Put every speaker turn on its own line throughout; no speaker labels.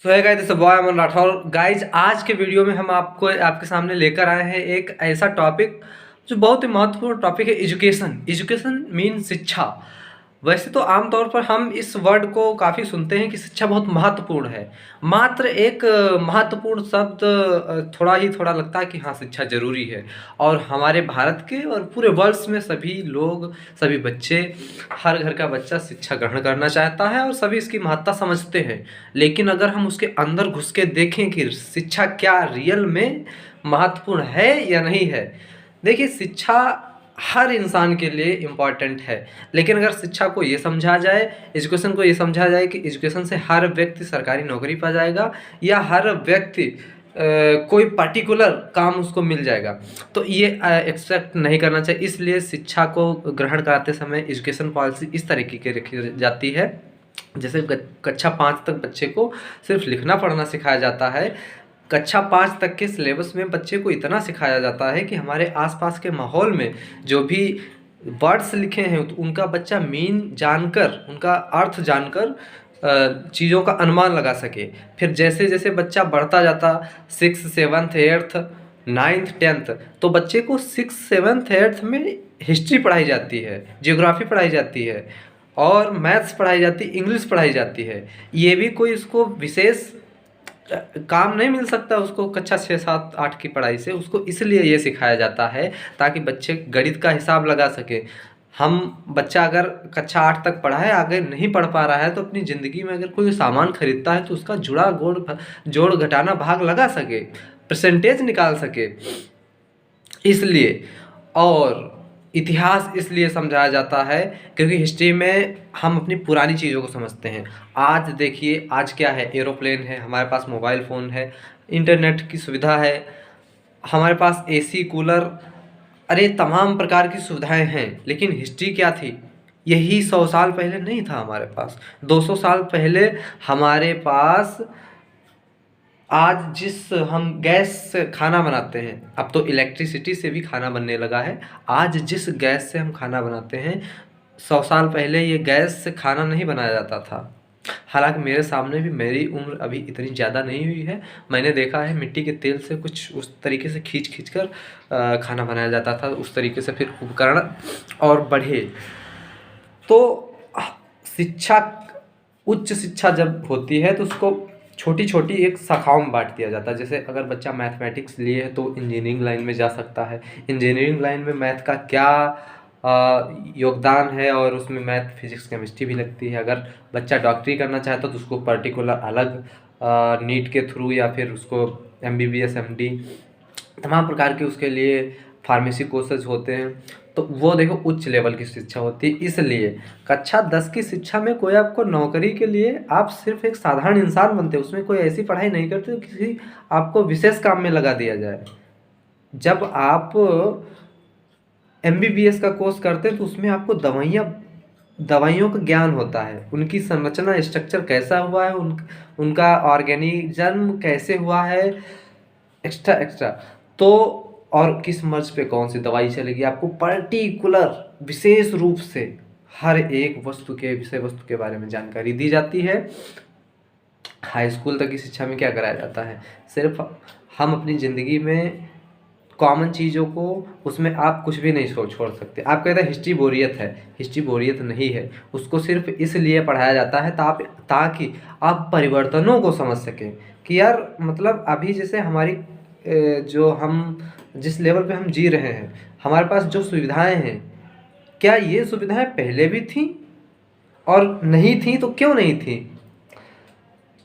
सो है guys, this boy Aman Rathore. Guys, आज के वीडियो में हम आपको आपके सामने लेकर आए हैं एक ऐसा टॉपिक जो बहुत ही महत्वपूर्ण टॉपिक है। एजुकेशन। एजुकेशन मीन शिक्षा। वैसे तो आमतौर पर हम इस वर्ड को काफ़ी सुनते हैं कि शिक्षा बहुत महत्वपूर्ण है। मात्र एक महत्वपूर्ण शब्द थोड़ा ही थोड़ा लगता है कि हाँ, शिक्षा ज़रूरी है। और हमारे भारत के और पूरे वर्ल्ड में सभी लोग, सभी बच्चे, हर घर का बच्चा शिक्षा ग्रहण करना चाहता है और सभी इसकी महत्ता समझते हैं। लेकिन अगर हम उसके अंदर घुस के देखें कि शिक्षा क्या रियल में महत्वपूर्ण है या नहीं है। देखिए, शिक्षा हर इंसान के लिए इम्पॉर्टेंट है, लेकिन अगर शिक्षा को ये समझा जाए, एजुकेशन को ये समझा जाए कि एजुकेशन से हर व्यक्ति सरकारी नौकरी पा जाएगा या हर व्यक्ति कोई पर्टिकुलर काम उसको मिल जाएगा, तो ये एक्सपेक्ट नहीं करना चाहिए। इसलिए शिक्षा को ग्रहण कराते समय एजुकेशन पॉलिसी इस तरीके की रखी जाती है। जैसे कक्षा 5 तक बच्चे को सिर्फ लिखना पढ़ना सिखाया जाता है। कक्षा 5 तक के सिलेबस में बच्चे को इतना सिखाया जाता है कि हमारे आसपास के माहौल में जो भी वर्ड्स लिखे हैं तो उनका बच्चा मीन जानकर, उनका अर्थ जानकर चीज़ों का अनुमान लगा सके। फिर जैसे जैसे बच्चा बढ़ता जाता, 6, 7, 8, 9th, 10th, तो बच्चे को 6, 7, 8 में हिस्ट्री पढ़ाई जाती है, जियोग्राफी पढ़ाई जाती है और मैथ्स पढ़ाई जाती है, इंग्लिश पढ़ाई जाती है। ये भी कोई उसको विशेष काम नहीं मिल सकता उसको कक्षा 6, 7, 8 की पढ़ाई से। उसको इसलिए ये सिखाया जाता है ताकि बच्चे गणित का हिसाब लगा सके। हम बच्चा अगर कक्षा 8 तक पढ़ा है, आगे नहीं पढ़ पा रहा है, तो अपनी ज़िंदगी में अगर कोई सामान खरीदता है तो उसका जुड़ा जोड़ घटाना भाग लगा सके, परसेंटेज निकाल सके। इसलिए और इतिहास इसलिए समझाया जाता है क्योंकि हिस्ट्री में हम अपनी पुरानी चीज़ों को समझते हैं। आज देखिए, आज क्या है, एरोप्लेन है, हमारे पास मोबाइल फ़ोन है, इंटरनेट की सुविधा है, हमारे पास एसी, कूलर, अरे तमाम प्रकार की सुविधाएं हैं। लेकिन हिस्ट्री क्या थी? यही 100 साल पहले नहीं था हमारे पास। 200 साल पहले हमारे पास आज जिस हम गैस से खाना बनाते हैं, अब तो इलेक्ट्रिसिटी से भी खाना बनने लगा है। आज जिस गैस से हम खाना बनाते हैं, 100 साल पहले ये गैस से खाना नहीं बनाया जाता था। हालांकि मेरे सामने भी, मेरी उम्र अभी इतनी ज़्यादा नहीं हुई है, मैंने देखा है मिट्टी के तेल से कुछ उस तरीके से खींच कर खाना बनाया जाता था। उस तरीके से फिर उपकरण और बढ़े। तो शिक्षा, उच्च शिक्षा जब होती है तो उसको छोटी छोटी एक शाखाओं में बांट दिया जाता है। जैसे अगर बच्चा मैथमेटिक्स लिए है तो इंजीनियरिंग लाइन में जा सकता है। इंजीनियरिंग लाइन में मैथ का क्या योगदान है, और उसमें मैथ, फिजिक्स, केमिस्ट्री भी लगती है। अगर बच्चा डॉक्टरी करना चाहता है तो उसको पर्टिकुलर अलग नीट के थ्रू या फिर उसको MBBS, MD, तमाम प्रकार के उसके लिए फार्मेसी कोर्सेज होते हैं। तो वो देखो उच्च लेवल की शिक्षा होती है। इसलिए कक्षा 10 की शिक्षा में कोई आपको नौकरी के लिए, आप सिर्फ एक साधारण इंसान बनते हो, उसमें कोई ऐसी पढ़ाई नहीं करते तो किसी आपको विशेष काम में लगा दिया जाए। जब आप MBBS का कोर्स करते हैं तो उसमें आपको दवाइयों का ज्ञान होता है, उनकी संरचना, स्ट्रक्चर कैसा हुआ है, उनका ऑर्गेनिज्म कैसे हुआ है, एक्स्ट्रा एक्स्ट्रा। तो और किस मर्ज पे कौन सी दवाई चलेगी, आपको पर्टिकुलर विशेष रूप से हर एक वस्तु के, विषय वस्तु के बारे में जानकारी दी जाती है। हाई स्कूल तक की शिक्षा में क्या कराया जाता है? सिर्फ हम अपनी ज़िंदगी में कॉमन चीज़ों को, उसमें आप कुछ भी नहीं छोड़ सकते। आप कहते हैं हिस्ट्री बोरियत है, हिस्ट्री बोरियत नहीं है। उसको सिर्फ इसलिए पढ़ाया जाता है ताकि आप परिवर्तनों को समझ सकें कि यार, मतलब अभी जैसे हमारी जो हम जिस लेवल पे हम जी रहे हैं, हमारे पास जो सुविधाएं हैं, क्या ये सुविधाएं पहले भी थी? और नहीं थी तो क्यों नहीं थी?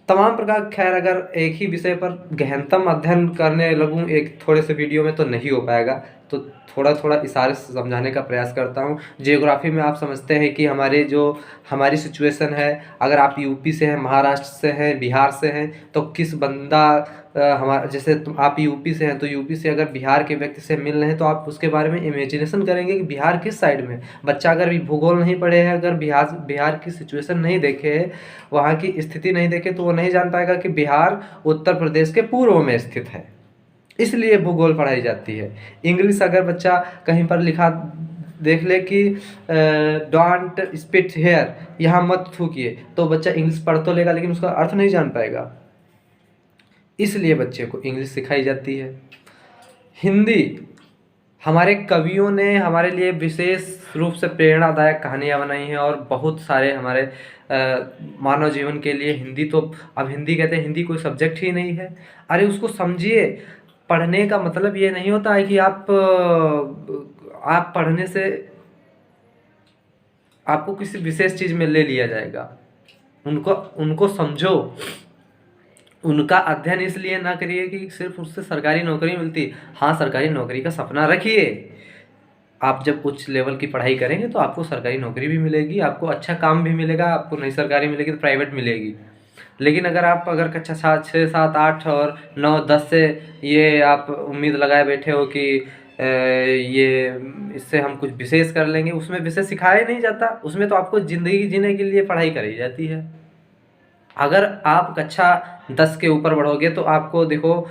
तमाम प्रकार। खैर, अगर एक ही विषय पर गहनतम अध्ययन करने लगूं एक थोड़े से वीडियो में तो नहीं हो पाएगा, तो थोड़ा थोड़ा इशारे से समझाने का प्रयास करता हूं। जियोग्राफी में आप समझते हैं कि हमारी सिचुएशन है, अगर आप यूपी से हैं, महाराष्ट्र से हैं, बिहार से हैं, तो किस बंदा हमारा, जैसे आप यूपी से हैं तो यूपी से अगर बिहार के व्यक्ति से मिल रहे हैं तो आप उसके बारे में इमेजिनेशन करेंगे कि बिहार किस साइड में। बच्चा अगर भी भूगोल नहीं पढ़े हैं, अगर बिहार की सिचुएशन नहीं देखे है, वहाँ की स्थिति नहीं देखे, तो वो नहीं जान पाएगा कि बिहार उत्तर प्रदेश के पूर्व में स्थित है। इसलिए भूगोल पढ़ाई जाती है। इंग्लिश अगर बच्चा कहीं पर लिखा देख ले कि डोंट स्पिट हेयर, यहाँ मत थूकिए, तो बच्चा इंग्लिश पढ़ तो लेगा लेकिन उसका अर्थ नहीं जान पाएगा। इसलिए बच्चे को इंग्लिश सिखाई जाती है। हिंदी, हमारे कवियों ने हमारे लिए विशेष रूप से प्रेरणादायक कहानियाँ बनाई हैं और बहुत सारे हमारे मानव जीवन के लिए हिंदी तो, अब हिंदी कहते हैं, हिंदी कोई सब्जेक्ट ही नहीं है। अरे उसको समझिए, पढ़ने का मतलब ये नहीं होता है कि आप पढ़ने से आपको किसी विशेष चीज़ में ले लिया जाएगा। उनको उनको समझो, उनका अध्ययन इसलिए ना करिए कि सिर्फ उससे सरकारी नौकरी मिलती। हाँ, सरकारी नौकरी का सपना रखिए। आप जब उच्च लेवल की पढ़ाई करेंगे तो आपको सरकारी नौकरी भी मिलेगी, आपको अच्छा काम भी मिलेगा, आपको नहीं सरकारी मिलेगी तो प्राइवेट मिलेगी। लेकिन अगर कक्षा 6, 7, 8 और 9, 10 से ये आप उम्मीद लगाए बैठे हो कि ये इससे हम कुछ विशेष कर लेंगे, उसमें विशेष सिखाया नहीं जाता। उसमें तो आपको ज़िंदगी जीने के लिए पढ़ाई कराई जाती है। अगर आप कक्षा 10 के ऊपर बढ़ोगे तो आपको देखो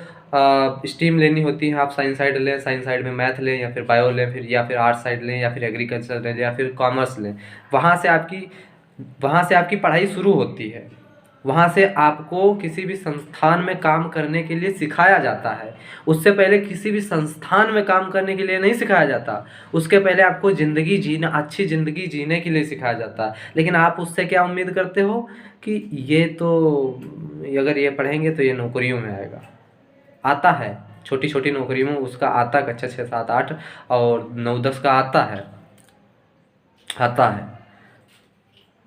स्ट्रीम लेनी होती है। आप साइंस साइड लें, साइंस साइड में मैथ लें या फिर बायो लें, फिर या फिर आर्ट्स साइड लें या फिर एग्रीकल्चर लें या फिर कॉमर्स लें। वहाँ से आपकी पढ़ाई शुरू होती है। वहाँ से आपको किसी भी संस्थान में काम करने के लिए सिखाया जाता है। उससे पहले किसी भी संस्थान में काम करने के लिए नहीं सिखाया जाता। उसके पहले आपको ज़िंदगी जीना, अच्छी ज़िंदगी जीने के लिए सिखाया जाता है। लेकिन आप उससे क्या उम्मीद करते हो कि ये तो, अगर ये पढ़ेंगे तो ये नौकरियों में आएगा। आता है, छोटी-छोटी नौकरियों में उसका आता है, कक्षा 6, 7, 8 और 9, 10 का आता है।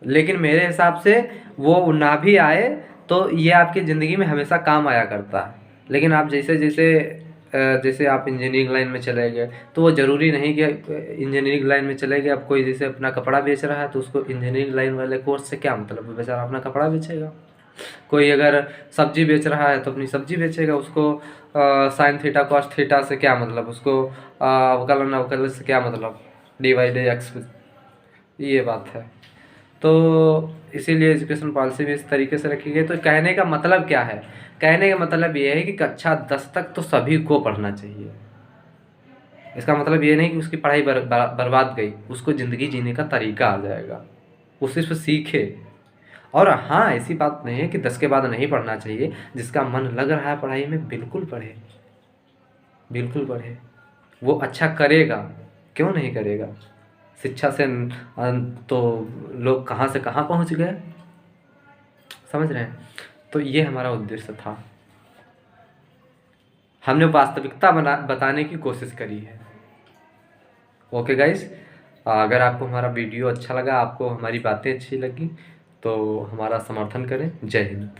लेकिन मेरे हिसाब से वो ना भी आए तो ये आपकी ज़िंदगी में हमेशा काम आया करता है। लेकिन आप जैसे आप इंजीनियरिंग लाइन में चले गए तो वो ज़रूरी नहीं कि इंजीनियरिंग लाइन में चले गए। अब कोई जैसे अपना कपड़ा बेच रहा है तो उसको इंजीनियरिंग लाइन वाले कोर्स से क्या मतलब, बेचारा अपना कपड़ा बेचेगा। कोई अगर सब्जी बेच रहा है तो अपनी सब्जी बेचेगा, उसको साइन थीटा कॉस थीटा से क्या मतलब, उसको अवकलन अवकलन से क्या मतलब, डी बाई डी एक्स, ये बात है। तो इसीलिए एजुकेशन पॉलिसी भी इस तरीके से रखी गई। तो कहने का मतलब क्या है? कहने का मतलब ये है कि कक्षा 10 तक तो सभी को पढ़ना चाहिए। इसका मतलब ये नहीं कि उसकी पढ़ाई बर्बाद गई, उसको ज़िंदगी जीने का तरीका आ जाएगा, वो सिर्फ सीखे। और हाँ, ऐसी बात नहीं है कि 10 के बाद नहीं पढ़ना चाहिए। जिसका मन लग रहा है पढ़ाई में, बिल्कुल पढ़े, बिल्कुल पढ़े। वो अच्छा करेगा, क्यों नहीं करेगा? शिक्षा से तो लोग कहाँ से कहाँ पहुँच गए, समझ रहे हैं? तो ये हमारा उद्देश्य था। हमने वास्तविकता बताने की कोशिश करी है। ओके गाइस, अगर आपको हमारा वीडियो अच्छा लगा, आपको हमारी बातें अच्छी लगी तो हमारा समर्थन करें। जय हिंद।